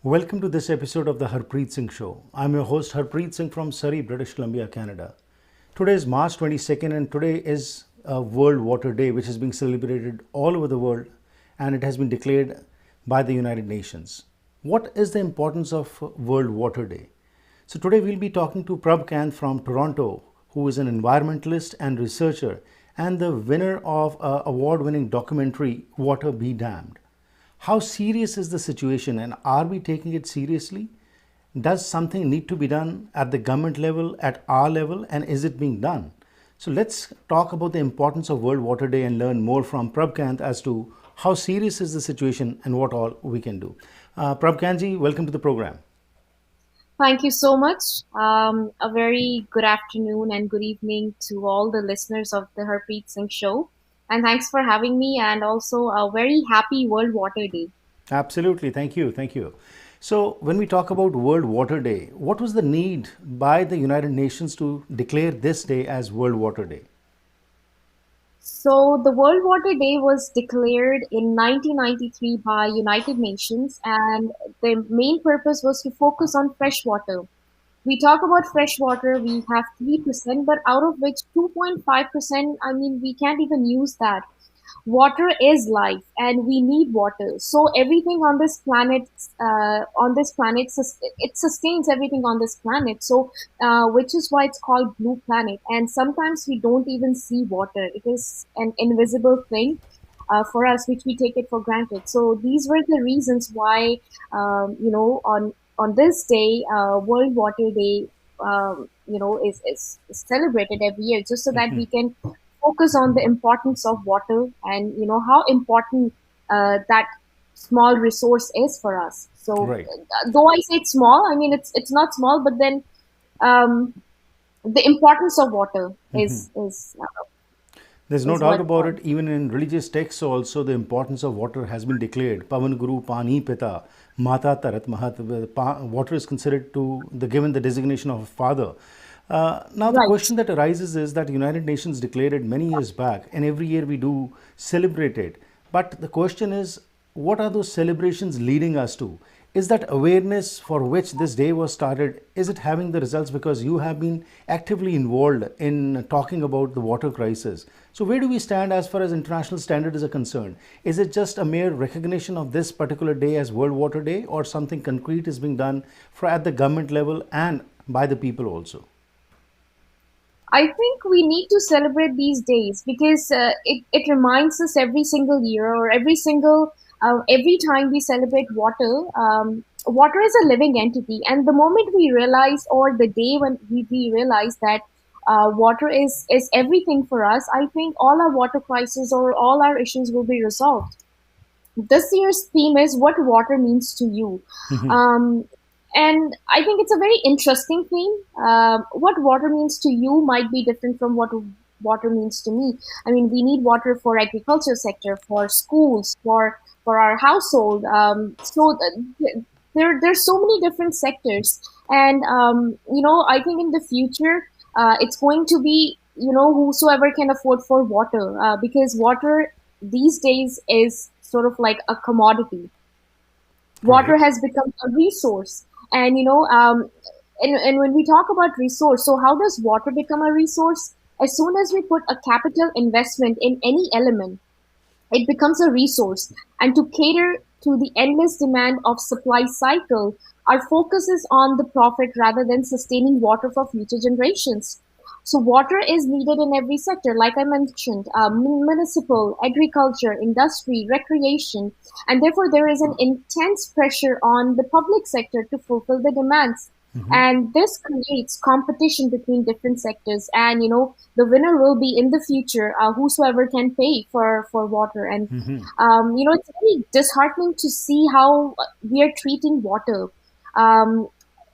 Welcome to this episode of the Harpreet Singh Show. I'm your host Harpreet Singh from Surrey, British Columbia, Canada. Today is March 22nd and today is World Water Day, which is being celebrated all over the world, and it has been declared by the United Nations. What is the importance of World Water Day? So today we'll be talking to Prab Kainth from Toronto, who is an environmentalist and researcher and the winner of an award-winning documentary Water Be Damned. How serious is the situation and are we taking it seriously? Does something need to be done at the government level, at our level, and is it being done? So let's talk about the importance of World Water Day and learn more from Prab Kainth as to how serious is the situation and what all we can do. Prab Kainth ji, welcome to the program. Thank you so much. A very good afternoon and good evening to all the listeners of the Harpreet Singh Show. And thanks for having me, and also a very happy World Water Day. Absolutely. Thank you. Thank you. So, when we talk about World Water Day, what was the need by the United Nations to declare this day as World Water Day? So the World Water Day was declared in 1993 by United Nations, and the main purpose was to focus on fresh water. We talk about fresh water, we have 3%, but out of which 2.5%, I mean, we can't even use that. Water is life, and we need water. So everything on this planet, it sustains everything on this planet. So, which is why it's called blue planet. And sometimes we don't even see water. It is an invisible thing. For us, which we take it for granted. So these were the reasons why, on this day, World Water Day, is celebrated every year, just so that we can focus on the importance of water and how important that small resource is for us. So Right. though I say it's small, I mean it's not small, but then um, the importance of water There's no is doubt what. about it. Even in religious texts, also the importance of water has been declared. Pavan Guru Pani Pita Mata Tarat Mahat. Water is considered to the given the designation of a father. Now the Right. question that arises is that United Nations declared it many years back, and every year we do celebrate it. But the question is, what are those celebrations leading us to? Is that awareness for which this day was started, is it having the results? Because you have been actively involved in talking about the water crisis. So where do we stand as far as international standards are concerned? Is it just a mere recognition of this particular day as World Water Day, or something concrete is being done at the government level and by the people also? I think we need to celebrate these days because it reminds us every single year or every time we celebrate water. Water is a living entity, and the moment we realize, or the day when we realize that water is everything for us, I think all our water crises or all our issues will be resolved. This year's theme is what water means to you. Um, and I think it's a very interesting theme. What water means to you might be different from what water means to me. I mean, we need water for agriculture sector, for schools, for our household. There's so many different sectors, and I think in the future, it's going to be whosoever can afford for water, because water these days is sort of like a commodity. Water Right. has become a resource, and and when we talk about resource, so how does water become a resource? As soon as we put a capital investment in any element, it becomes a resource. And to cater to the endless demand of supply cycle, our focus is on the profit rather than sustaining water for future generations. So water is needed in every sector, like I mentioned, municipal, agriculture, industry, recreation, and therefore there is an intense pressure on the public sector to fulfill the demands. And this creates competition between different sectors, and the winner will be in the future, whosoever can pay for water. And it's very disheartening to see how we are treating water. Um,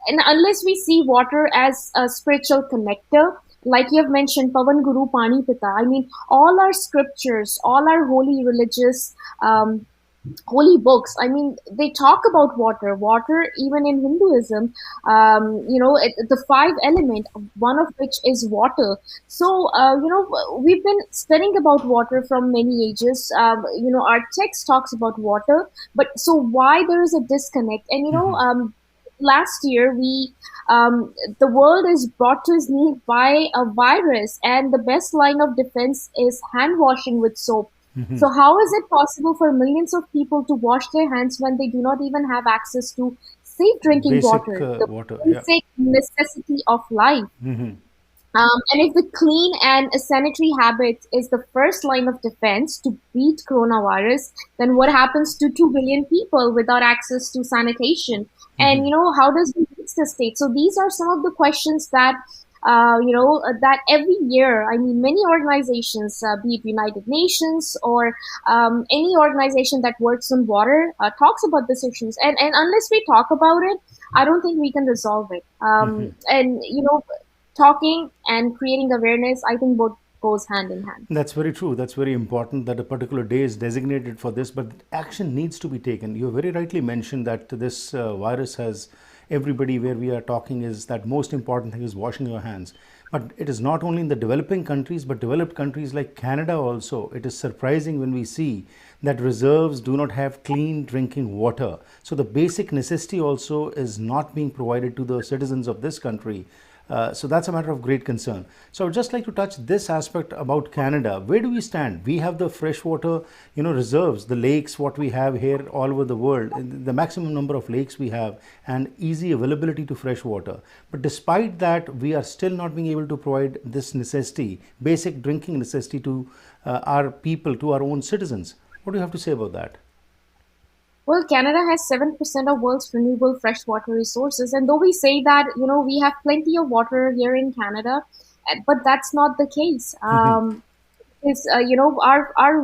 and unless we see water as a spiritual connector, like you have mentioned, Pavan Guru Pani Pita. I mean, all our scriptures, all our holy religious holy books. I mean, they talk about water. Water, even in Hinduism, the five element, one of which is water. So, we've been studying about water from many ages. Our text talks about water, but so why there is a disconnect? And last year the world is brought to its knees by a virus, and the best line of defense is hand washing with soap. So how is it possible for millions of people to wash their hands when they do not even have access to safe drinking Basic water, the water, yeah. basic necessity of life? And if the clean and sanitary habit is the first line of defense to beat coronavirus, then what happens to 2 billion people without access to sanitation? And, how does it reach the state? So these are some of the questions that, that every year, I mean, many organizations, be it United Nations or any organization that works on water, talks about these issues. And unless we talk about it, I don't think we can resolve it. And, talking and creating awareness, I think both goes hand in hand. That's very true. That's very important that a particular day is designated for this, but action needs to be taken. You very rightly mentioned that this virus has everybody where we are talking is that most important thing is washing your hands. But it is not only in the developing countries, but developed countries like Canada also. It is surprising when we see that reserves do not have clean drinking water. So the basic necessity also is not being provided to the citizens of this country. So that's a matter of great concern. So I would just like to touch this aspect about Canada. Where do we stand? We have the freshwater, reserves, the lakes, what we have here all over the world, the maximum number of lakes we have, and easy availability to fresh water. But despite that, we are still not being able to provide this necessity, basic drinking necessity to our people, to our own citizens. What do you have to say about that? Well, Canada has 7% of world's renewable freshwater resources, and though we say that we have plenty of water here in Canada, but that's not the case. Is our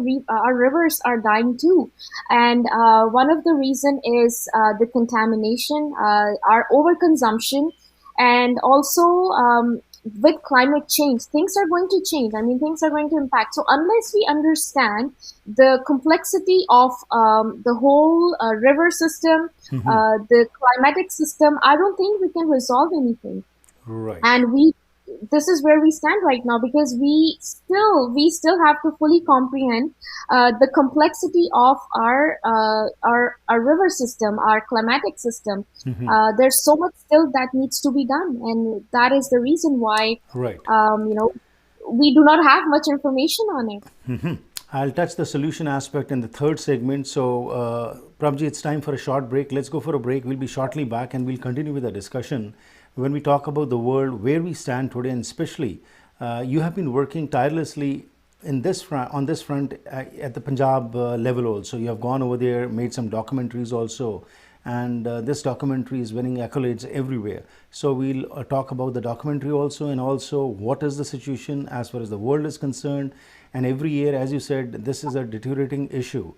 rivers are dying too, and one of the reason is the contamination, our overconsumption, and also with climate change, things are going to change. I mean, things are going to impact. So unless we understand the complexity of the whole river system, the climatic system, I don't think we can resolve anything. Right. And this is where we stand right now, because we still have to fully comprehend the complexity of our river system, our climatic system. There's so much still that needs to be done, and that is the reason why Right. We do not have much information on it. I'll touch the solution aspect in the third segment. So, Prabji, it's time for a short break. Let's go for a break. We'll be shortly back and we'll continue with the discussion. When we talk about the world, where we stand today, and especially you have been working tirelessly in this on this front at the Punjab level also. You have gone over there, made some documentaries also, and this documentary is winning accolades everywhere. So we'll talk about the documentary also, and also what is the situation as far as the world is concerned. And every year, as you said, this is a deteriorating issue.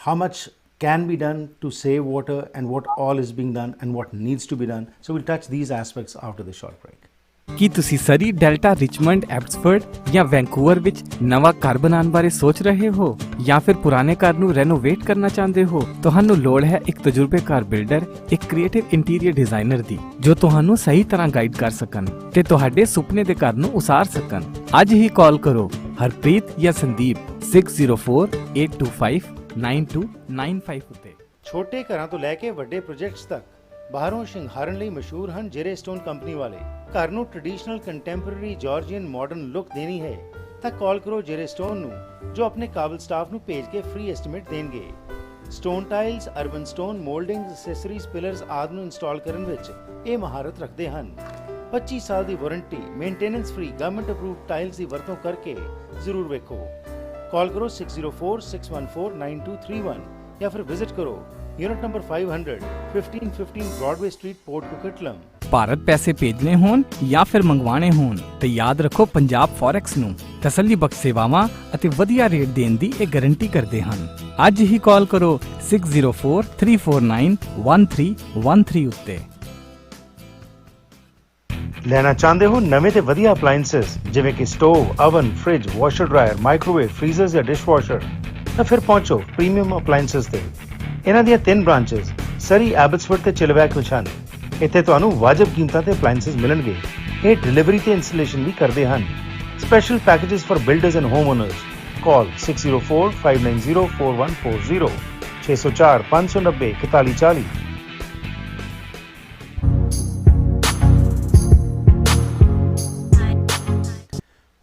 How much can be done to save water, and what all is being done, and what needs to be done. So we'll touch these aspects after the short break. ਕੀ ਤੁਸੀਂ ਸਰੀ, delta, Richmond, Abbotsford ਜਾਂ Vancouver ਵਿੱਚ ਨਵਾਂ ਘਰ ਬਣਾਉਣ ਬਾਰੇ ਸੋਚ ਰਹੇ ਹੋ, ਜਾਂ ਫਿਰ ਪੁਰਾਣੇ ਘਰ ਨੂੰ ਰੈਨੋਵੇਟ ਕਰਨਾ ਚਾਹੁੰਦੇ ਹੋ? ਤੁਹਾਨੂੰ ਲੋੜ ਹੈ ਇੱਕ ਤਜਰਬੇਕਾਰ ਬਿਲਡਰ, ਇੱਕ ਕ੍ਰੀਏਟਿਵ ਇੰਟੀਰੀਅਰ ਡਿਜ਼ਾਈਨਰ ਦੀ, ਜੋ ਤੁਹਾਨੂੰ ਸਹੀ ਤਰ੍ਹਾਂ ਗਾਈਡ ਕਰ ਸਕਣ ਤੇ ਤੁਹਾਡੇ ਸੁਪਨੇ ਦੇ ਘਰ ਨੂੰ ਉਸਾਰ ਸਕਣ। ਅੱਜ ਹੀ ਕਾਲ ਕਰੋ ਹਰਪ੍ਰੀਤ ਜਾਂ ਸੰਦੀਪ 6048259295 ਉੱਤੇ। ਛੋਟੇ ਘਰਾਂ ਤੋਂ ਲੈ ਕੇ ਵੱਡੇ ਪ੍ਰੋਜੈਕਟਸ ਤੱਕ ਬਾਹਰੋਂ ਸ਼ਿੰਗਾਰਨ ਲਈ ਮਸ਼ਹੂਰ ਹਨ ਜੇਰੇ ਸਟੋਨ ਕੰਪਨੀ ਵਾਲੇ। ਘਰ ਨੂੰ traditional contemporary Georgian modern look ਦੇਣੀ ਹੈ ਤਾਂ ਕਾਲ ਕਰੋ ਜੇਰੇ ਸਟੋਨ ਨੂੰ, ਜੋ ਆਪਣੇ ਕਾਬਲ ਸਟਾਫ ਨੂੰ ਭੇਜ ਕੇ ਫ੍ਰੀ ਐਸਟੀਮੇਟ ਦੇਣਗੇ। Stone tiles, urban stone, ਮੋਲਡਿੰਗਸ, accessories, pillars ਆਦਿ ਨੂੰ ਇੰਸਟਾਲ ਕਰਨ ਵਿੱਚ ਇਹ ਮਹਾਰਤ ਰੱਖਦੇ ਹਨ। 25 ਸਾਲ ਦੀ warranty, maintenance free, government approved tiles ਦੀ ਵਰਤੋਂ ਕਰਕੇ ਜ਼ਰੂਰ ਵੇਖੋ। ਕਾਲ ਕਰੋ 6046149231 ਜਾਂ ਫਿਰ ਵਿਜ਼ਿਟ ਕਰੋ unit number 500, 1515 Broadway Street, Port Coquitlam. Bharat ਪੈਸੇ ਭੇਜਣੇ ਹੋਣ ਜਾਂ ਫਿਰ ਮੰਗਵਾਉਣੇ ਹੋਣ ਤੇ ਯਾਦ ਰੱਖੋ ਪੰਜਾਬ ਫੋਰੈਕਸ ਨੂੰ ਤਸੱਲੀਬਖਸ਼ ਸੇਵਾਵਾਂ ਅਤੇ ਵਧੀਆ ਰੇਟ ਦੇਣ ਦੀ ਇਹ ਗਾਰੰਟੀ ਕਰਦੇ ਹਨ। ਅੱਜ ਹੀ ਕਾਲ ਕਰੋ 6043491313 ਉੱਤੇ। ਲੈਣਾ ਚਾਹੁੰਦੇ ਹੋ ਨਵੇਂ ਤੇ ਵਧੀਆ ਅਪਲਾਈਐਂਸਸ ਜਿਵੇਂ ਕਿ stove, oven, fridge, washer dryer, microwave, freezers ਜਾਂ ਡਿਸ਼ਵਾਸ਼ਰ? ਤਾਂ ਫਿਰ ਪਹੁੰਚੋ ਪ੍ਰੀਮੀਅਮ ਅਪਲਾਈਐਂਸਸ ਤੇ। ਇਹਨਾਂ ਦੀਆਂ 3 ਬ੍ਰਾਂਚਸ ਸਰੀ, ਐਬਟਸਫੋਰਡ ਤੇ ਚਿਲਵੈਕ ਵਿੱਚ ਹਨ। ਇੱਥੇ ਤੁਹਾਨੂੰ ਵਾਜਬ ਕੀਮਤਾਂ ਤੇ ਅਪਲਾਈਐਂਸਸ ਮਿਲਣਗੇ। ਇਹ ਡਿਲੀਵਰੀ ਤੇ ਇੰਸਟਾਲੇਸ਼ਨ ਵੀ ਕਰਦੇ ਹਨ। Special packages for builders and home honours. Call 6045904140 604 590 4140।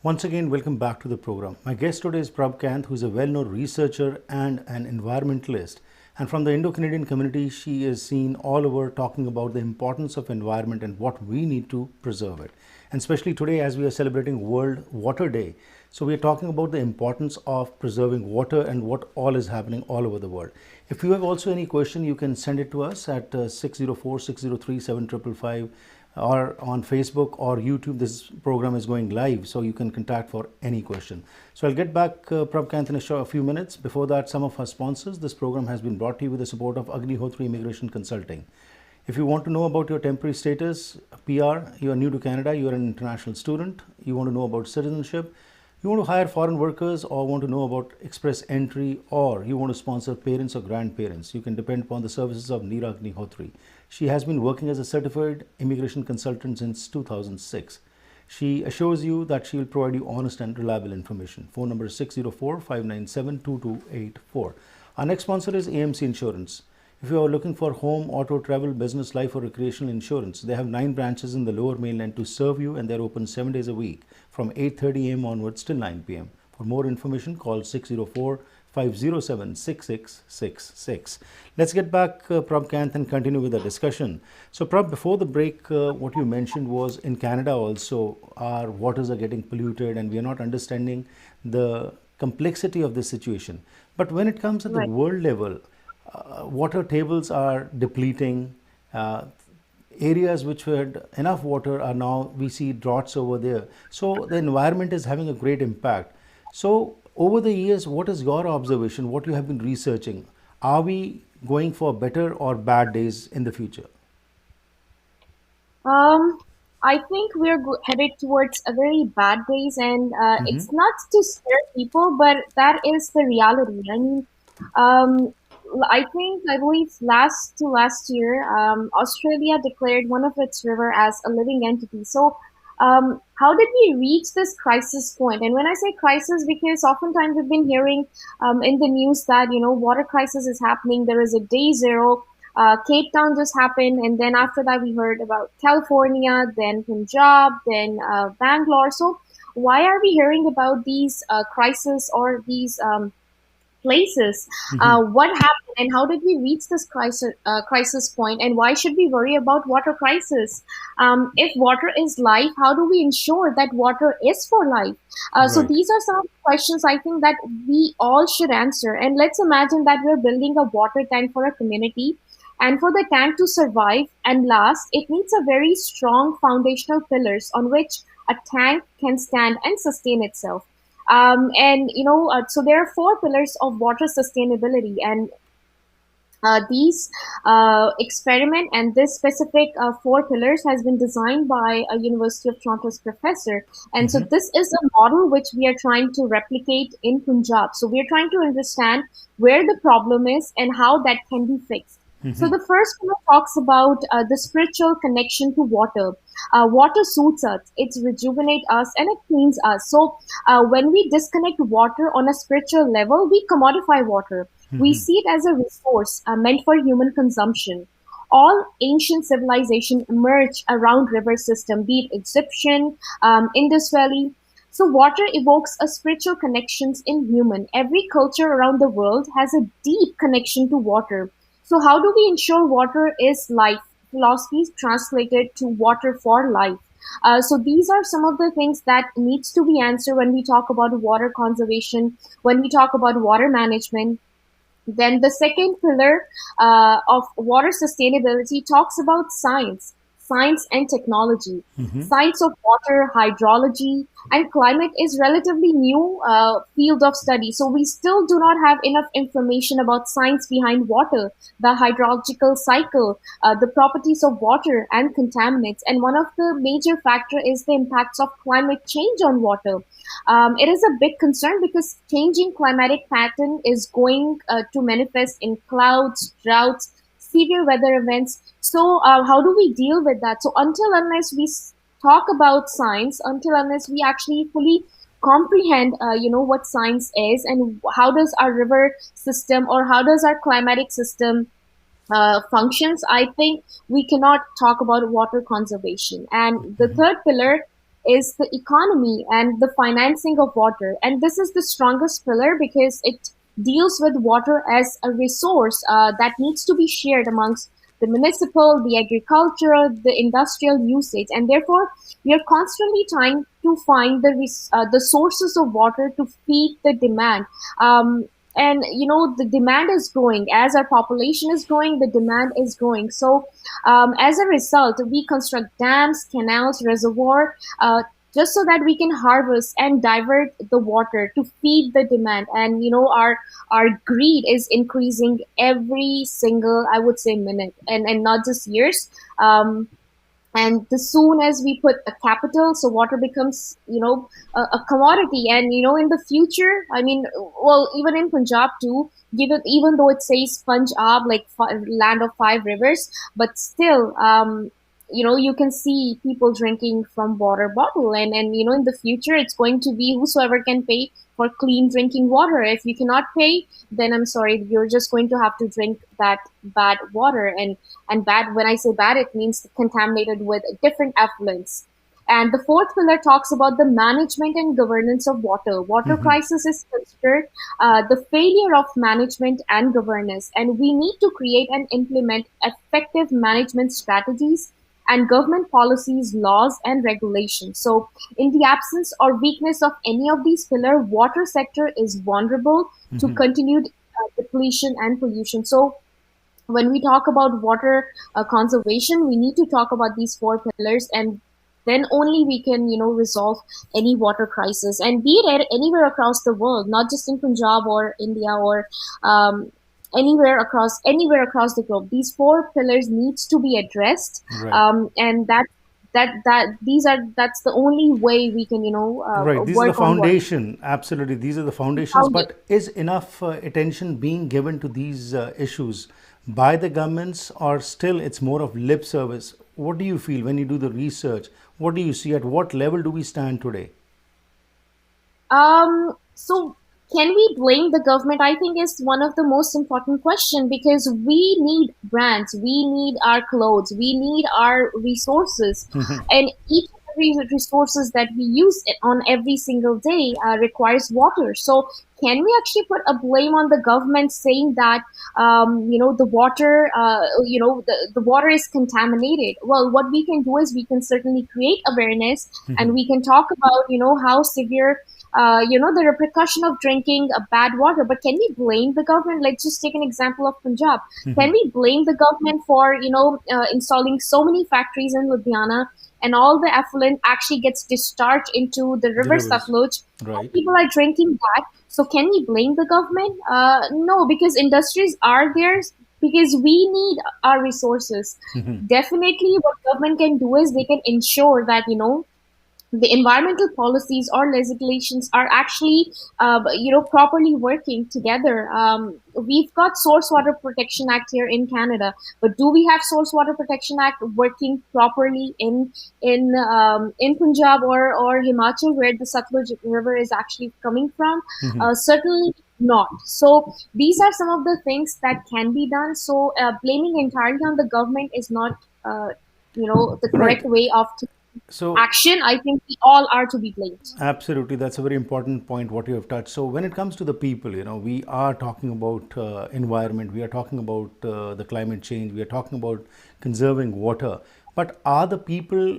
Once again, welcome back to the program. My guest today is Prab Kainth, who is a well-known researcher and an environmentalist. And from the Indo-Canadian community, she is seen all over talking about the importance of environment and what we need to preserve it. And especially today, as we are celebrating World Water Day, so we are talking about the importance of preserving water and what all is happening all over the world. If you have also any question, you can send it to us at 604-603-7555. or on Facebook or YouTube. This program is going live, so you can contact for any question. So I'll get back Prab Kainth in a few minutes. Before that, some of our sponsors. This program has been brought to you with the support of Agnihotri Immigration Consulting. If you want to know about your temporary status, PR, you are new to Canada, you are an international student, you want to know about citizenship, you want to hire foreign workers, or want to know about express entry, or you want to sponsor parents or grandparents, you can depend upon the services of Neera Agnihotri. She has been working as a certified immigration consultant since 2006. She assures you that she will provide you honest and reliable information. Phone number is 604-597-2284. Our next sponsor is AMC Insurance. If you are looking for home, auto, travel, business, life or recreational insurance, they have 9 branches in the lower mainland to serve you, and they are open 7 days a week from 8:30 a.m. onwards till 9 p.m. For more information, call 604-507-6666. Let's get back Prab Kainth and continue with the discussion. So Prab, before the break, what you mentioned was in Canada also our waters are getting polluted and we are not understanding the complexity of this situation. But when it comes at the world level, water tables are depleting. Areas which had enough water are now, we see droughts over there. So the environment is having a great impact. So over the years, what is your observation, what you have been researching? Are we going for better or bad days in the future? I think we're headed towards a very bad days, and it's not to scare people, but that is the reality. I mean, um, I believe last year, Australia declared one of its river as a living entity. So, how did we reach this crisis point? And when I say crisis, because oftentimes we've been hearing in the news that water crisis is happening. There is a day zero. Cape Town just happened, and then after that we heard about California, then Punjab, then Bangalore. So why are we hearing about these crises or these places? What happened, and how did we reach this crisis point? And why should we worry about water crisis? If water is life, how do we ensure that water is for life? So Right. these are some questions I think that we all should answer. And let's imagine that we're building a water tank for a community. And for the tank to survive and last, it needs a very strong foundational pillars on which a tank can stand and sustain itself. So there are 4 pillars of water sustainability, and these experiment and this specific 4 pillars has been designed by a University of Toronto's professor. And so this is a model which we are trying to replicate in Punjab. So we are trying to understand where the problem is and how that can be fixed. So the first pillar talks about the spiritual connection to water. Water soothes us, it rejuvenates us, and it cleans us. So when we disconnect water on a spiritual level, we commodify water. We see it as a resource meant for human consumption. All ancient civilization emerged around river system, be it Egyptian, Indus Valley. So water evokes a spiritual connections in human. Every culture around the world has a deep connection to water. So how do we ensure water is life? Philosophies translated to water for life. So these are some of the things that needs to be answered when we talk about water conservation, when we talk about water management. Then the second pillar of water sustainability talks about science. science and technology. Science of water, hydrology, and climate is relatively new field of study. So we still do not have enough information about science behind water, the hydrological cycle, the properties of water and contaminants. And one of the major factor is the impacts of climate change on water. It is a big concern because changing climatic pattern is going to manifest in clouds, droughts, severe weather events. So, how do we deal with that? So, until unless we talk about science, until unless we actually fully comprehend, what science is and how does our river system or how does our climatic system functions, I think we cannot talk about water conservation. And the third pillar is the economy and the financing of water. And this is the strongest pillar because it deals with water as a resource that needs to be shared amongst the municipal, the agricultural, the industrial usage. And therefore, we are constantly trying to find the sources of water to feed the demand. And the demand is growing as our population is growing, the demand is growing. So as a result, we construct dams, canals, reservoir, just so that we can harvest and divert the water to feed the demand. And our greed is increasing every single, I would say, minute, and not just years. And the soon as we put a capital, so water becomes a commodity. And in the future, I mean, well, even in Punjab too, even though it says Punjab, like land of five rivers, but still you can see people drinking from water bottle. And in the future it's going to be whosoever can pay for clean drinking water. If you cannot pay, then I'm sorry, you're just going to have to drink that bad water. And bad, when I say bad, it means contaminated with different effluents. And the fourth pillar talks about the management and governance of water. Water crisis is considered the failure of management and governance, and we need to create and implement effective management strategies and government policies, laws, and regulations. So, in the absence or weakness of any of these pillars, water sector is vulnerable to continued depletion and pollution. So, when we talk about water conservation, we need to talk about these four pillars, and then only we can resolve any water crisis, and be it anywhere across the world, not just in Punjab or India or anywhere across the globe. These four pillars needs to be addressed, Right. and that's the only way we can Right. These are the work on water. foundation. Absolutely. These are the foundations. But is enough attention being given to these issues by the governments, or still it's more of lip service? What do you feel when you do the research? What do you see? At what level do we stand today? So can we blame the government? I think is one of the most important question, because we need brands, we need our clothes, we need our resources, and each and every resources that we use on every single day requires water. So can we actually put a blame on the government saying that the water the water is contaminated? Well, what we can do is we can certainly create awareness, and we can talk about how severe the repercussion of drinking bad water. But can we blame the government? Let's just take an example of Punjab. Can we blame the government for installing so many factories in Ludhiana, and all the effluent actually gets discharged into the The river rivers. Satluj, and Right. people are drinking that? So can we blame the government? No, because industries are there, because we need our resources. Definitely, what government can do is they can ensure that the environmental policies or legislations are actually properly working together. We've got Source Water Protection Act here in Canada, but do we have Source Water Protection Act working properly in Punjab or Himachal, where the Satluj River is actually coming from? Certainly not. So these are some of the things that can be done. So blaming entirely on the government is not the correct Right. way of So action. I think we all are to be blamed. absolutely, that's a very important point what you have touched. So when it comes to the people, we are talking about environment, we are talking about the climate change, we are talking about conserving water. But are the people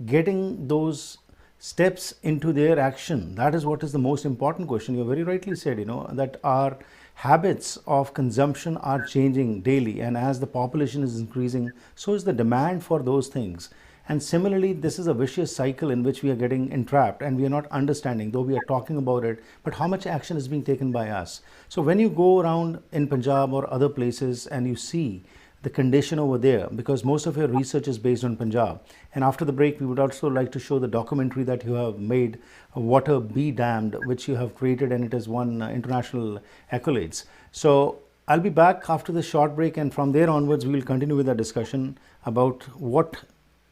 getting those steps into their action? That is what is the most important question. You very rightly said, that our habits of consumption are changing daily, and as the population is increasing, so is the demand for those things. And similarly, this is a vicious cycle in which we are getting entrapped and we are not understanding, though we are talking about it, but how much action is being taken by us. So when you go around in Punjab or other places and you see the condition over there, because most of your research is based on Punjab. And after the break, we would also like to show the documentary that you have made, Water Be Damned, which you have created, and it has won international accolades. So I'll be back after the short break, and from there onwards, we will continue with our discussion about what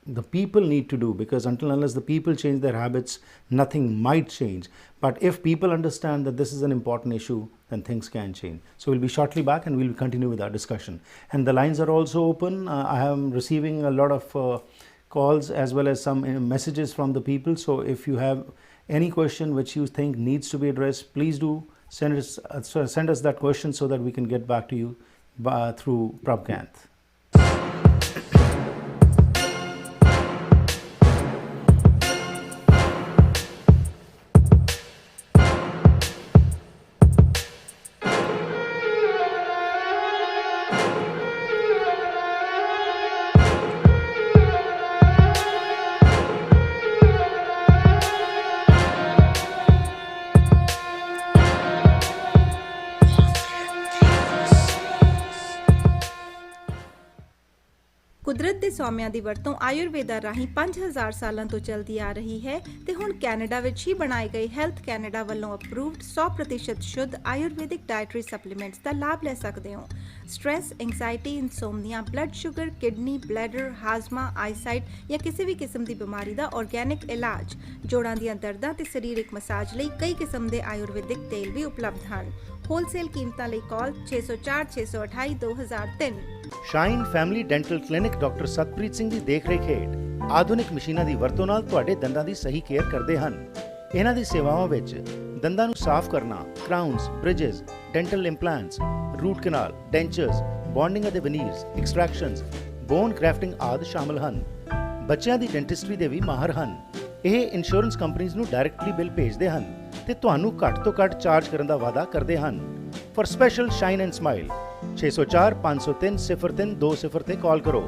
the people need to do, because until unless the people change their habits, nothing might change. But if people understand that this is an important issue, then things can change. So we'll be shortly back and we'll continue with our discussion. And the lines are also open. I am receiving a lot of calls as well as some messages from the people. So if you have any question which you think needs to be addressed, please do send us that question so that we can get back to you through Prab Kainth. ਕੁਦਰਤ ਦੇ ਸੋਮਿਆਂ ਦੀ ਵਰਤੋਂ ਆਯੁਰਵੇਦਾ ਰਾਹੀਂ 5000 ਸਾਲਾਂ ਤੋਂ ਚੱਲਦੀ ਆ ਰਹੀ ਹੈ ਤੇ ਹੁਣ ਕੈਨੇਡਾ ਵਿੱਚ ਹੀ ਬਣਾਏ ਗਏ ਹੈਲਥ ਕੈਨੇਡਾ ਵੱਲੋਂ ਅਪਰੂਵਡ 100% ਸ਼ੁੱਧ ਆਯੁਰਵੈਦਿਕ ਡਾਇਟਰੀ ਸਪਲੀਮੈਂਟਸ ਦਾ ਲਾਭ ਲੈ ਸਕਦੇ ਹੋ। Stress, anxiety, insomnia, blood sugar, kidney, bladder, ਹਾਜ਼ਮਾ, ਆਈਸਾਈਟ ਜਾਂ ਕਿਸੇ ਵੀ ਕਿਸਮ ਦੀ ਬਿਮਾਰੀ ਦਾ ਆਰਗੈਨਿਕ ਇਲਾਜ, ਜੋੜਾਂ ਦੀਆਂ ਦਰਦਾਂ ਤੇ ਸਰੀਰਕ ਮਸਾਜ ਲਈ ਕਈ ਕਿਸਮ ਦੇ ਆਯੁਰਵੈਦਿਕ ਤੇਲ ਵੀ ਉਪਲਬਧ ਹਨ। ਹੋਲਸੇਲ ਕੀਮਤਾਂ ਲਈ call 604 628 2003। Shine Family Dental Clinic doctor Satpreet Singh ਦੀ ਦੇਖਰੇਖ ਹੇਠ ਆਧੁਨਿਕ ਮਸ਼ੀਨਾਂ ਦੀ ਵਰਤੋਂ ਨਾਲ ਤੁਹਾਡੇ ਦੰਦਾਂ ਦੀ ਸਹੀ ਕੇਅਰ ਕਰਦੇ ਹਨ। ਇਹਨਾਂ ਦੀ ਸੇਵਾਵਾਂ ਵਿੱਚ ਦੰਦਾਂ ਨੂੰ ਸਾਫ਼ ਕਰਨਾ, ਕਰਾਊਨਸ, ਬ੍ਰਿਜਸ, ਡੈਂਟਲ ਇੰਪਲਾਂਟਸ, ਰੂਟ ਕਨਾਲ, ਡੈਂਚਰਸ, ਬੌਂਡਿੰਗ ਅਤੇ ਵਨੀਰਸ, ਐਕਸਟ੍ਰੈਕਸ਼ਨਸ, ਬੋਨ ਗ੍ਰੈਫਟਿੰਗ ਆਦਿ ਸ਼ਾਮਲ ਹਨ। ਬੱਚਿਆਂ ਦੀ ਡੈਂਟਿਸਟਰੀ ਦੇ ਵੀ ਮਾਹਰ ਹਨ। ਇਹ ਇੰਸ਼ੋਰੈਂਸ ਕੰਪਨੀਆਂ ਨੂੰ ਡਾਇਰੈਕਟਲੀ ਬਿੱਲ ਭੇਜਦੇ ਹਨ ਤੇ ਤੁਹਾਨੂੰ ਘੱਟ ਤੋਂ ਘੱਟ ਚਾਰਜ ਕਰਨ ਦਾ ਵਾਅਦਾ ਕਰਦੇ ਹਨ। For special shine and smile 604 503 03 20 ਤੇ ਕਾਲ ਕਰੋ।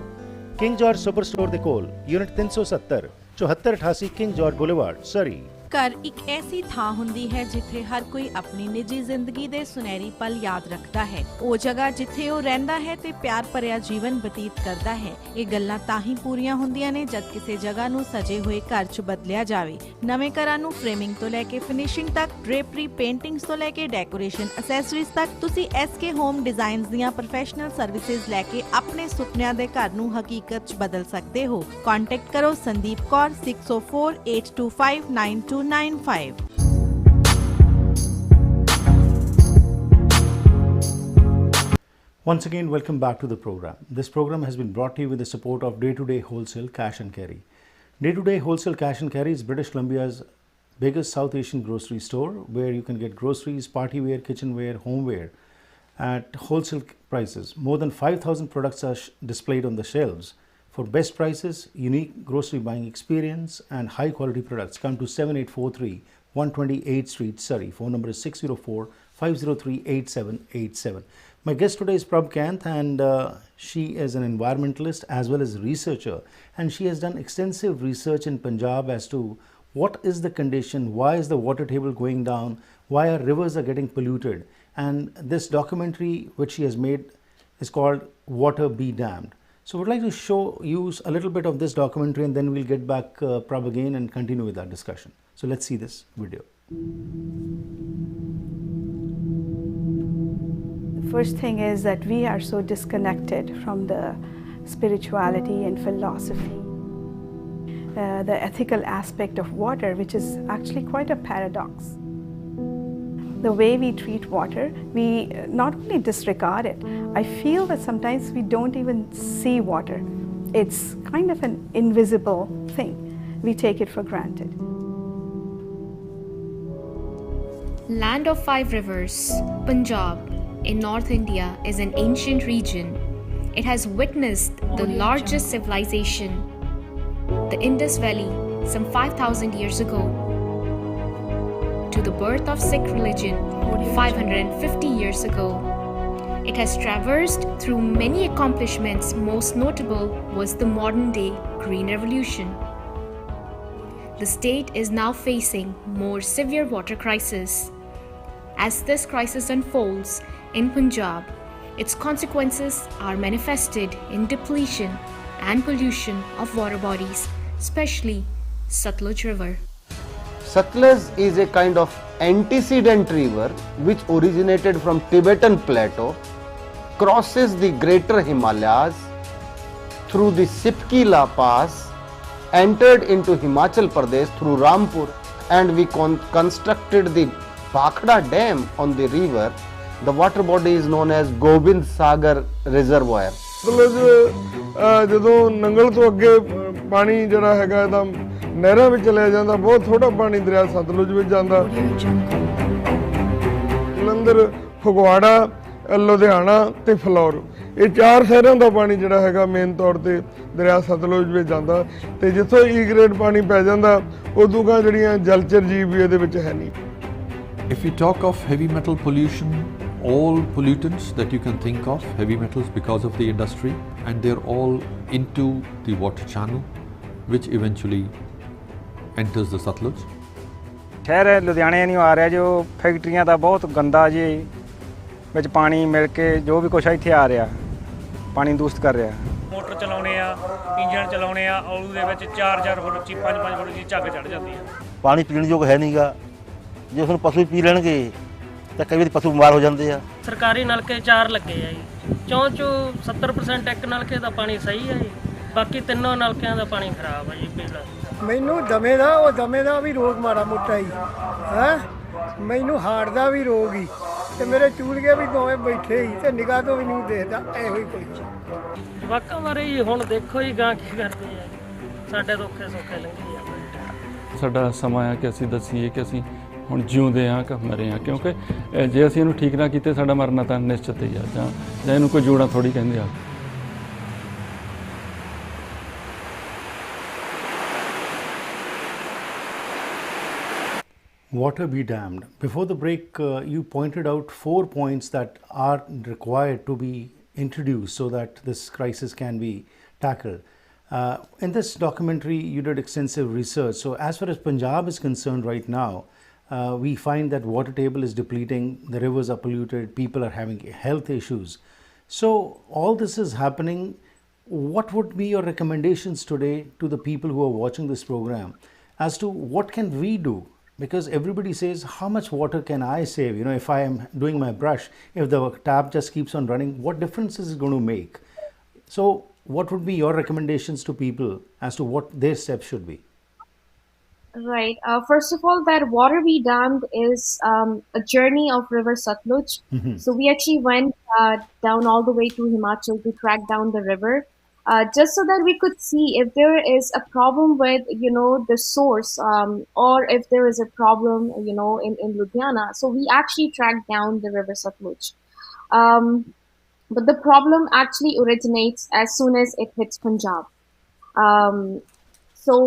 ਕਿੰਗ ਜਾਰਜ ਸੁਪਰ ਸਟੋਰ ਦੇ ਕੋਲ, ਯੂਨਿਟ 370 7488 ਕਿੰਗ ਜਾਰਜ ਬੁਲੇਵਾਰਡ, ਸਰੀ। ਘਰ ਇੱਕ ਐਸੀ ਥਾਂ ਹੁੰਦੀ ਹੈ ਜਿੱਥੇ ਹਰ ਕੋਈ ਆਪਣੀ ਨਿੱਜੀ ਜ਼ਿੰਦਗੀ ਦੇ ਸੁਨਹਿਰੀ ਪਲ ਯਾਦ ਰੱਖਦਾ ਹੈ। ਉਹ ਜਗ੍ਹਾ ਜਿੱਥੇ ਉਹ ਰਹਿੰਦਾ ਹੈ ਤੇ ਪਿਆਰ ਭਰਿਆ ਜੀਵਨ ਬਤੀਤ ਕਰਦਾ ਹੈ। ਇਹ ਗੱਲਾਂ ਤਾਂ ਹੀ ਪੂਰੀਆਂ ਹੁੰਦੀਆਂ ਨੇ ਜਦ ਕਿਸੇ ਜਗ੍ਹਾ ਨੂੰ ਸਜੇ ਹੋਏ ਘਰ 'ਚ ਬਦਲਿਆ ਜਾਵੇ। ਨਵੇਂ ਘਰਾਂ ਨੂੰ ਫਰੇਮਿੰਗ ਤੋਂ ਲੈ ਕੇ ਫਿਨਿਸ਼ਿੰਗ ਤੱਕ, ਡ੍ਰੇਪਰੀ, ਪੇਂਟਿੰਗਸ ਤੋਂ ਲੈ ਕੇ ਡੈਕੋਰੇਸ਼ਨ ਅਸੈਸਰੀਜ਼ ਤੱਕ, ਤੁਸੀਂ SK ਹੋਮ ਡਿਜ਼ਾਈਨਸ ਦੀਆਂ ਪ੍ਰੋਫੈਸ਼ਨਲ ਸਰਵਿਸਿਜ਼ ਲੈ ਕੇ ਆਪਣੇ ਸੁਪਨਿਆਂ ਦੇ ਘਰ ਨੂੰ ਹਕੀਕਤ 'ਚ ਬਦਲ ਸਕਦੇ ਹੋ। ਕੰਟੈਕਟ ਕਰੋ Sandeep Kaur 6048259295। Once again, welcome back to the program. This program has been brought to you with the support of Day-to-Day Wholesale Cash and Carry. Day-to-Day Wholesale Cash and Carry is British Columbia's biggest South Asian grocery store, where you can get groceries, party wear, kitchenware, homeware at wholesale prices. More than 5,000 products are displayed on the shelves. For best prices, unique grocery buying experience and high quality products, come to 7843 128th Street, Surrey. Phone number is 604-503-8787. My guest today is Prab Kainth, and she is an environmentalist as well as a researcher, and she has done extensive research in Punjab as to what is the condition, why is the water table going down, why our rivers are getting polluted. And this documentary which she has made is called Water Be Damned. So we'd like to use a little bit of this documentary, and then we'll get back Prab again and continue with our discussion. So let's see this video. The first thing is that we are so disconnected from the spirituality and philosophy, the ethical aspect of water, which is actually quite a paradox. The way we treat water, we not only disregard it, I feel that sometimes we don't even see water. It's kind of an invisible thing. We take it for granted. Land of Five Rivers, Punjab, in North India, is an ancient region. It has witnessed the largest civilization, the Indus Valley, some 5,000 years ago. to the birth of Sikh religion 550 years ago. It has traversed through many accomplishments. Most notable was the modern-day Green Revolution. The state is now facing more severe water crisis. As this crisis unfolds in Punjab, its consequences are manifested in depletion and pollution of water bodies, especially Satluj River. Satluj is a kind of antecedent river which originated from Tibetan Plateau, crosses the greater Himalayas through the Sipki La Pass, entered into Himachal Pradesh through Rampur, and we constructed the Bhakhda Dam on the river. The water body is known as Gobind Sagar Reservoir. ਜਦੋਂ ਨੰਗਲ ਤੋਂ ਅੱਗੇ ਪਾਣੀ ਜਿਹੜਾ ਹੈਗਾ ਇਹਦਾ ਨਹਿਰਾਂ ਵਿੱਚ ਚਲਿਆ ਜਾਂਦਾ, ਬਹੁਤ ਥੋੜਾ ਪਾਣੀ ਦਰਿਆ ਸਤਲੁਜ ਵਿੱਚ ਜਾਂਦਾ। ਜਲੰਧਰ, ਫਗਵਾੜਾ, ਲੁਧਿਆਣਾ ਤੇ ਫਲੌਰ, ਇਹ ਚਾਰ ਸ਼ਹਿਰਾਂ ਦਾ ਪਾਣੀ ਜਿਹੜਾ ਹੈਗਾ ਮੇਨ ਤੌਰ ਤੇ ਦਰਿਆ ਸਤਲੁਜ ਵਿੱਚ ਜਾਂਦਾ, ਤੇ ਜਿੱਥੋਂ ਈ ਗ੍ਰੇਡ ਪਾਣੀ ਪੈ ਜਾਂਦਾ ਉਦੋਂ ਗਾ ਜਿਹੜੀਆਂ ਜਲਚਰ ਜੀਵ ਵੀ ਇਹਦੇ ਵਿੱਚ ਹੈ ਨਹੀਂ। If we talk of heavy metal pollution, all pollutants that you can think of, heavy metals because of the industry, and they're all into the water channel, which eventually enters the Satluj. ਸ਼ਹਿਰ ਲੁਧਿਆਣੇ ਨੂੰ ਆ ਰਿਹਾ ਜੋ ਫੈਕਟਰੀਆਂ ਦਾ ਬਹੁਤ ਗੰਦਾ ਜੀ ਵਿੱਚ ਪਾਣੀ ਮਿਲ ਕੇ ਜੋ ਵੀ ਕੁਛ ਇੱਥੇ ਆ ਰਿਹਾ ਪਾਣੀ ਦੂਸ਼ਿਤ ਕਰ ਰਿਹਾ। ਮੋਟਰ ਚਲਾਉਣੇ ਆ, ਇੰਜਣ ਚਲਾਉਣੇ ਆ, ਔਲੂ ਦੇ ਵਿੱਚ 4-4 ਫੁੱਟ ਉੱਚੀ 5-5 ਫੁੱਟ ਉੱਚੀ ਝੱਗ ਚੜ ਜਾਂਦੀ ਆ। ਪਾਣੀ ਪੀਣ ਯੋਗ ਹੈ ਨਹੀਂਗਾ, ਜੇ ਉਸਨੂੰ ਪਸ਼ੂ ਪੀ ਲੈਣਗੇ ਤਾਂ ਕਈ ਵਾਰੀ ਪਸ਼ੂ ਬਿਮਾਰ ਹੋ ਜਾਂਦੇ ਆ। ਸਰਕਾਰੀ ਨਲਕੇ 4 ਲੱਗੇ ਆ ਜੀ, ਚੋਂ 70% ਇੱਕ ਨਲਕੇ ਦਾ ਪਾਣੀ ਸਹੀ ਆ ਜੀ, ਬਾਕੀ ਤਿੰਨੋਂ ਨਲਕਿਆਂ ਦਾ ਪਾਣੀ ਖਰਾਬ ਆ ਜੀ। ਪੀਲਾ ਮੈਨੂੰ ਦਮੇ ਦਾ ਵੀ ਰੋਗ ਮਾੜਾ ਮੋਟਾ ਹੀ ਹੈ, ਮੈਨੂੰ ਹਾਰਟ ਦਾ ਵੀ ਰੋਗ ਹੀ, ਤੇ ਮੇਰੇ ਚੂਲਗੇ ਵੀ ਦੋਵੇਂ ਬੈਠੇ ਹੀ ਤੇ ਨਿਗਾਹ ਤੋਂ ਵੀ ਨਹੀਂ ਦੇਖਦਾ, ਇਹੋ ਹੀ ਕੋਈ ਜਵਾਕਾਂ ਬਾਰੇ ਜੀ ਹੁਣ ਦੇਖੋ ਜੀ ਗਾਂ ਕੀ ਕਰਦੇ ਆ, ਸਾਡੇ ਤਾਂ ਔਖੇ ਸੌਖੇ ਲੰਘੀ ਆ। ਸਾਡਾ ਸਮਾਂ ਆ ਕਿ ਅਸੀਂ ਦੱਸੀਏ ਕਿ ਅਸੀਂ ਹੁਣ ਜਿਉਂਦੇ ਹਾਂ ਕਿ ਮਰੇ ਹਾਂ, ਕਿਉਂਕਿ ਜੇ ਅਸੀਂ ਇਹਨੂੰ ਠੀਕ ਨਾ ਕੀਤੇ ਸਾਡਾ ਮਰਨਾ ਤਾਂ ਨਿਸ਼ਚਿਤ ਹੀ ਆ, ਜਾਂ ਇਹਨੂੰ ਕੋਈ ਜੋੜਾ ਥੋੜੀ ਕਹਿੰਦੇ ਆ। Water be damned. Before the break, you pointed out 4 points that are required to be introduced so that this crisis can be tackled. In this documentary, you did extensive research. So as far as Punjab is concerned right now, we find that water table is depleting, the rivers are polluted, people are having health issues. So all this is happening. What would be your recommendations today to the people who are watching this program as to what can we do? Because everybody says, how much water can I save? If I am doing my brush, if the tap just keeps on running, what difference is it going to make? So what would be your recommendations to people as to what their steps should be? Right. First of all, that water be damned is a journey of River Satluj. So we actually went down all the way to Himachal to track down the river. Just so that we could see if there is a problem with, the source, or if there is a problem, in Ludhiana. So we actually tracked down the River Satluj. But the problem actually originates as soon as it hits Punjab. So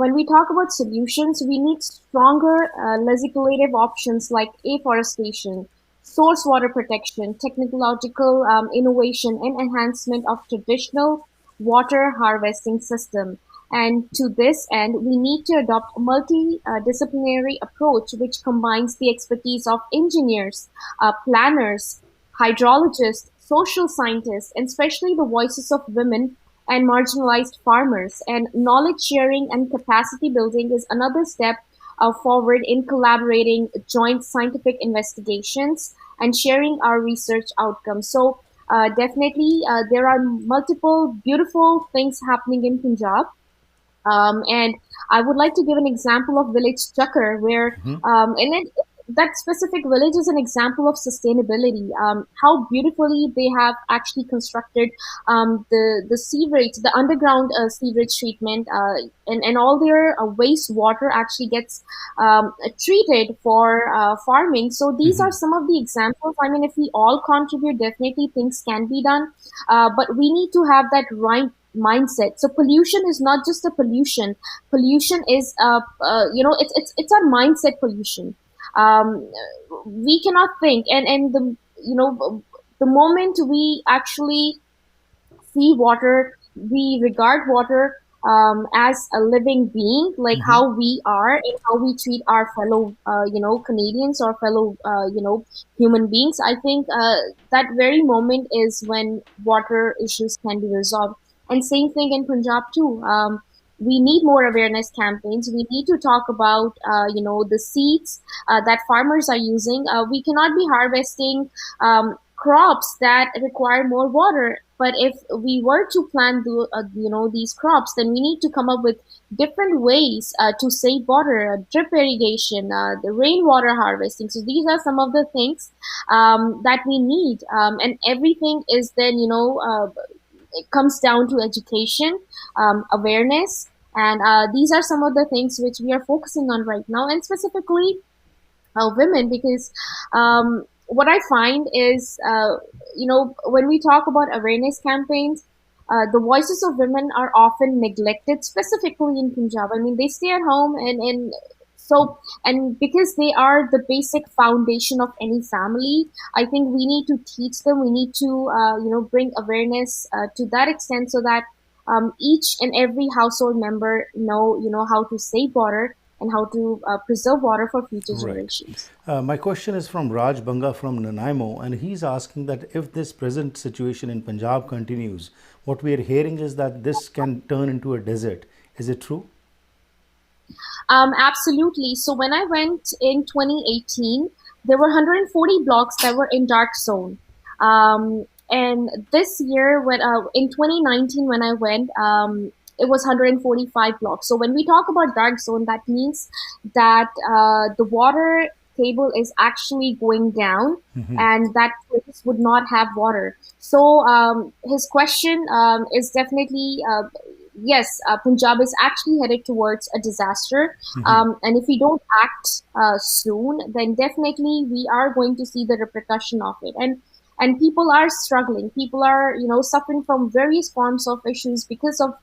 when we talk about solutions, we need stronger legislative options like afforestation, source water protection, technological innovation, and enhancement of traditional water harvesting system. And to this end, we need to adopt a multidisciplinary approach which combines the expertise of engineers, planners, hydrologists, social scientists, and especially the voices of women and marginalized farmers. And knowledge sharing and capacity building is another step forward in collaborating joint scientific investigations and sharing our research outcomes. So definitely, there are multiple beautiful things happening in Punjab. And I would like to give an example of village Chakar, where that specific village is an example of sustainability. How beautifully they have actually constructed the sewerage, the underground sewerage treatment, and all their wastewater actually gets treated for farming. So these are some of the examples. I mean, if we all contribute, definitely things can be done. But we need to have that right mindset. So pollution is not just a pollution. Pollution is, it's a mindset pollution. um, we cannot think, and the the moment we actually see water, we regard water as a living being, like how we are and how we treat our fellow, Canadians or fellow, human beings. I think that very moment is when water issues can be resolved. And same thing in Punjab too. We need more awareness campaigns. We need to talk about, the seeds that farmers are using. We cannot be harvesting crops that require more water. But if we were to plant these crops, then we need to come up with different ways to save water, drip irrigation, the rainwater harvesting. So these are some of the things that we need, and everything is then it comes down to education, awareness, and these are some of the things which we are focusing on right now, and specifically women, because what I find is, when we talk about awareness campaigns, the voices of women are often neglected, specifically in Punjab. I mean, they stay at home, and because they are the basic foundation of any family, I think we need to teach them. We need to, bring awareness to that extent, so that each and every household member know how to save water and how to preserve water for future generations. My question is from Raj Banga from Nanaimo, and he's asking that if this present situation in Punjab continues, what we are hearing is that this can turn into a desert. Is it true? Absolutely. So when I went in 2018, there were 140 blocks that were in dark zone. And this year, in 2019, when I went, it was 145 blocks. So when we talk about dark zone, that means that the water table is actually going down, and that place would not have water. So his question is definitely yes, Punjab is actually headed towards a disaster. And if we don't act soon, then definitely we are going to see the repercussion of it. And people are struggling. People are, suffering from various forms of issues because of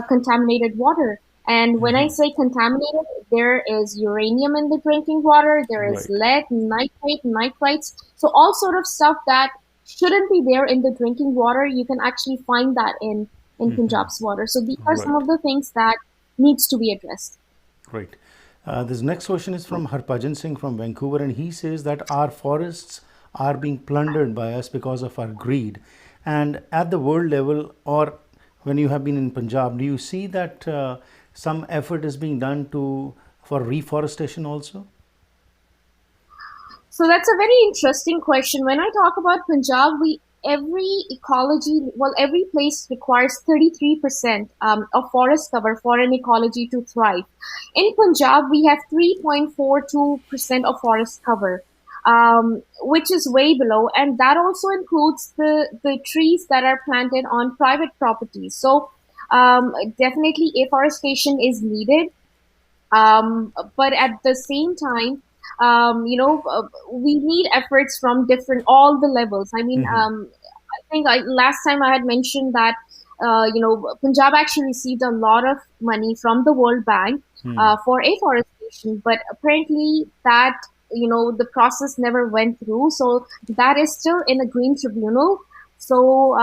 contaminated water. And when I say contaminated, there is uranium in the drinking water, there is lead, nitrate, nitrites. So all sort of stuff that shouldn't be there in the drinking water, you can actually find that in Punjab's water. So these are some of the things that needs to be addressed. Great. This next question is from Harpajan Singh from Vancouver, and he says that our forests are being plundered by us because of our greed. And at the world level, or when you have been in Punjab, do you see that some effort is being done for reforestation also? So that's a very interesting question. When I talk about Punjab, every place requires 33% of forest cover for an ecology to thrive. In Punjab, we have 3.42% of forest cover, which is way below, and that also includes the trees that are planted on private properties. So definitely afforestation is needed, but at the same time, we need efforts from all the levels. I mean, I think last time I had mentioned that Punjab actually received a lot of money from the World Bank for afforestation, but apparently that the process never went through, so that is still in a green tribunal. So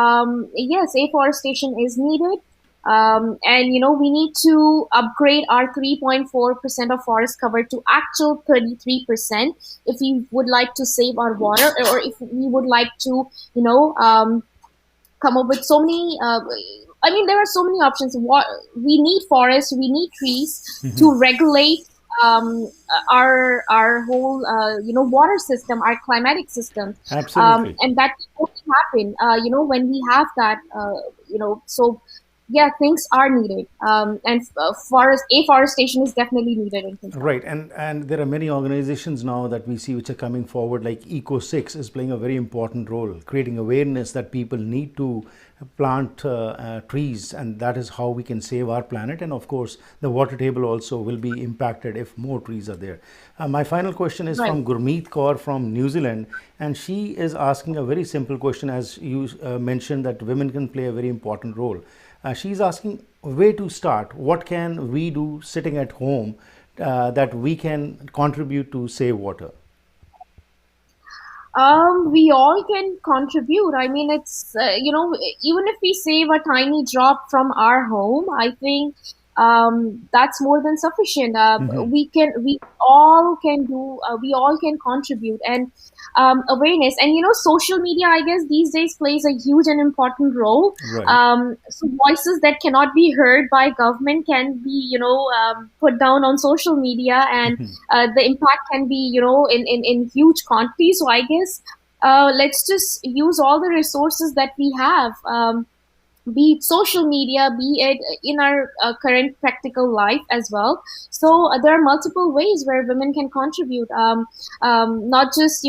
yes, afforestation is needed. And we need to upgrade our 3.4% of forest cover to actual 33% if we would like to save our water, or if we would like to come up with so many there are so many options. We need forests, we need trees to regulate our whole water system, our climatic system. Absolutely. And that can only happen when we have that so yeah, things are needed, and afforestation is definitely needed in Punjab. Right, and there are many organizations now that we see which are coming forward, like Eco6 is playing a very important role, creating awareness that people need to plant trees, and that is how we can save our planet. And of course, the water table also will be impacted if more trees are there. My final question is from Gurmeet Kaur from New Zealand, and she is asking a very simple question, as you mentioned that women can play a very important role. She's asking where to start. What can we do sitting at home that we can contribute to save water? We all can contribute. I mean, it's, even if we save a tiny drop from our home, I think that's more than sufficient. We all can contribute. And awareness, and social media, I guess these days plays a huge and important role. Right. So voices that cannot be heard by government can be, put down on social media, and the impact can be, in huge quantities. So I guess let's just use all the resources that we have, be it social media, be it in our current practical life as well. So there are multiple ways where women can contribute, not just,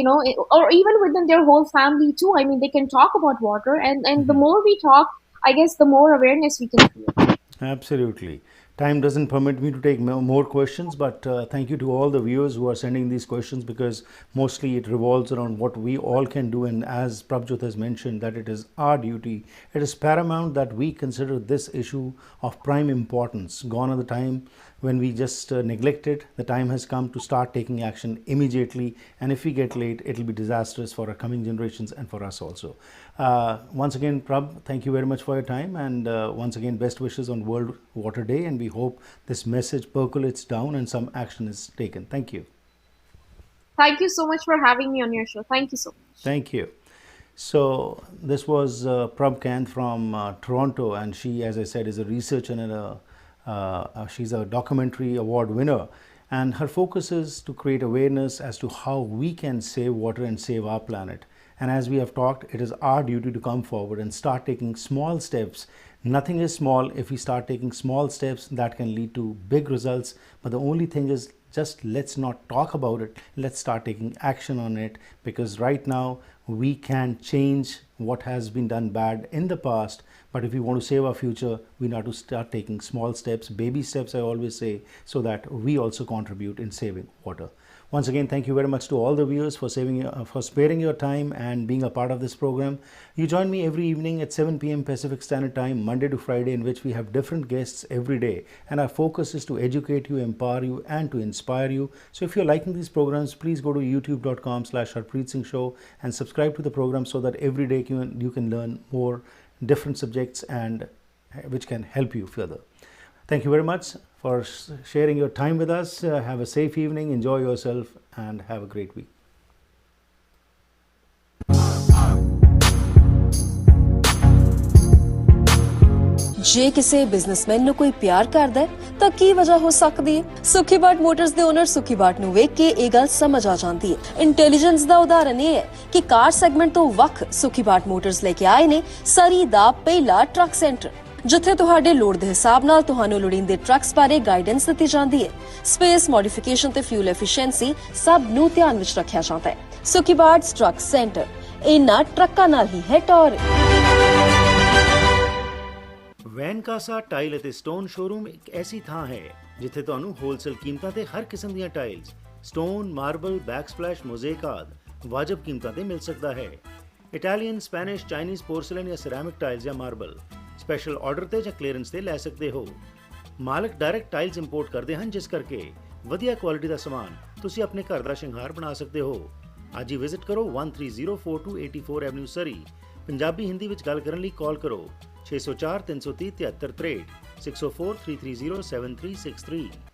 or even within their whole family too. I mean, they can talk about water, and the more we talk, I guess the more awareness we can create. Absolutely. Time doesn't permit me to take more questions, but thank you to all the viewers who are sending these questions, because mostly it revolves around what we all can do. And as Prabjot has mentioned, that it is our duty, it is paramount that we consider this issue of prime importance. Gone are the time when we just neglect it. The time has come to start taking action immediately, and if we get late, it will be disastrous for our coming generations and for us also. Once again, Prab, thank you very much for your time, and once again, best wishes on World Water Day, and we hope this message percolates down and some action is taken. Thank you. Thank you so much for having me on your show. Thank you so much. Thank you. So this was Prab Kainth from Toronto, and she, as I said, is a researcher and she's a documentary award winner, and her focus is to create awareness as to how we can save water and save our planet. And as we have talked, it is our duty to come forward and start taking small steps. Nothing is small. If we start taking small steps, that can lead to big results. But the only thing is, just let's not talk about it. Let's start taking action on it, because right now we can change what has been done bad in the past. But if we want to save our future, we need to start taking small steps, baby steps, I always say, so that we also contribute in saving water. Once again, thank you very much to all the viewers for sparing your time and being a part of this program. You join me every evening at 7 p.m. Pacific Standard Time, Monday to Friday, in which we have different guests every day. And our focus is to educate you, empower you, and to inspire you. So if you're liking these programs, please go to youtube.com/Harpreet Singh Show and subscribe to the program, so that every day you can learn more different subjects and which can help you further. Thank you very much for sharing your time with us. Have a safe evening, enjoy yourself, and have a great week. ਜੇ ਕਿਸੇ businessman ਨੂੰ ਕੋਈ ਪਿਆਰ ਕਰਦਾ ਹੈ ਤਾਂ ਕੀ ਵਜ੍ਹਾ ਹੋ ਸਕਦੀ ਹੈ? ਸੁਖੀ ਬਾਟ ਮੋਟਰਸ ਦੇ ਓਨਰ ਸੁਖੀ ਬਾਟ ਨੂੰ ਵੇਖ ਕੇ ਇਹ ਗੱਲ ਸਮਝ ਆ ਜਾਂਦੀ ਹੈ। ਇੰਟੈਲੀਜੈਂਸ ਦਾ ਉਦਾਹਰਨ ਇਹ ਹੈ ਕਿ ਕਾਰ ਸੈਗਮੈਂਟ ਤੋਂ ਵੱਖ ਸੁਖੀ ਬਾਟ ਮੋਟਰਸ ਲੈ ਕੇ ਆਏ ਨੇ ਸਰੀ ਦਾ ਪਹਿਲਾ ਟਰੱਕ ਸੈਂਟਰ, ਜਿੱਥੇ ਤੁਹਾਡੇ ਲੋੜ ਦੇ ਹਿਸਾਬ ਨਾਲ ਤੁਹਾਨੂੰ ਲੋੜੀਂਦੇ ਟਰੱਕਸ ਬਾਰੇ ਗਾਈਡੈਂਸ ਦਿੱਤੀ ਜਾਂਦੀ ਹੈ। ਸਪੇਸ, ਮੋਡੀਫਿਕੇਸ਼ਨ ਤੇ ਫਿਊਲ ਐਫੀਸ਼ੀਐਂਸੀ ਸਭ ਨੂੰ ਧਿਆਨ ਵਿੱਚ ਰੱਖਿਆ ਜਾਂਦਾ ਹੈ। ਸੁਖੀ ਬਾਟ ਟਰੱਕ ਸੈਂਟਰ, ਇਹਨਾਂ ਟਰੱਕਾਂ ਨਾਲ ਹੀ ਹੈ ਟੌਰ। ਵੈਨਕਾਸਾ ਟਾਈਲ ਅਤੇ ਸਟੋਨ ਸ਼ੋਰੂਮ ਇੱਕ ਐਸੀ ਥਾਂ ਹੈ ਜਿੱਥੇ ਤੁਹਾਨੂੰ ਹੋਲਸੇਲ ਕੀਮਤਾਂ ਤੇ ਹਰ ਕਿਸਮ ਦੀਆਂ ਟਾਈਲਸ, ਸਟੋਨ, ਮਾਰਬਲ, ਬੈਕਸਪਲੈਸ਼, ਮੋਜ਼ੇਕ ਆਦਿ ਵਾਜਬ ਕੀਮਤਾਂ ਤੇ ਮਿਲ ਸਕਦਾ ਹੈ। ਇਟਾਲੀਅਨ, ਸਪੈਨਿਸ਼, ਚਾਈਨੀਜ਼ ਪੋਰਸਲਨ ਜਾਂ ਸਿਰੈਮਿਕ ਟਾਈਲਸ ਜਾਂ ਮਾਰਬਲ ਸਪੈਸ਼ਲ ਆਰਡਰ ਤੇ ਜਾਂ ਕਲੀਅਰੈਂਸ ਤੇ ਲੈ ਸਕਦੇ ਹੋ। ਮਾਲਕ ਡਾਇਰੈਕਟ ਟਾਈਲਸ ਇੰਪੋਰਟ ਕਰਦੇ ਹਨ, ਜਿਸ ਕਰਕੇ ਵਧੀਆ ਕੁਆਲਿਟੀ ਦਾ ਸਮਾਨ ਤੁਸੀਂ ਆਪਣੇ ਘਰ ਦਾ ਸ਼ਿੰਗਾਰ ਬਣਾ ਸਕਦੇ ਹੋ। ਅੱਜ ਹੀ ਵਿਜ਼ਿਟ ਕਰੋ 1304 84 ਐਵਨਿਊ ਸਰੀ। ਪੰਜਾਬੀ ਹਿੰਦੀ ਵਿੱਚ ਗੱਲ ਕਰਨ ਲਈ ਕਾਲ ਕਰੋ 604 330 7363 604 330 7363।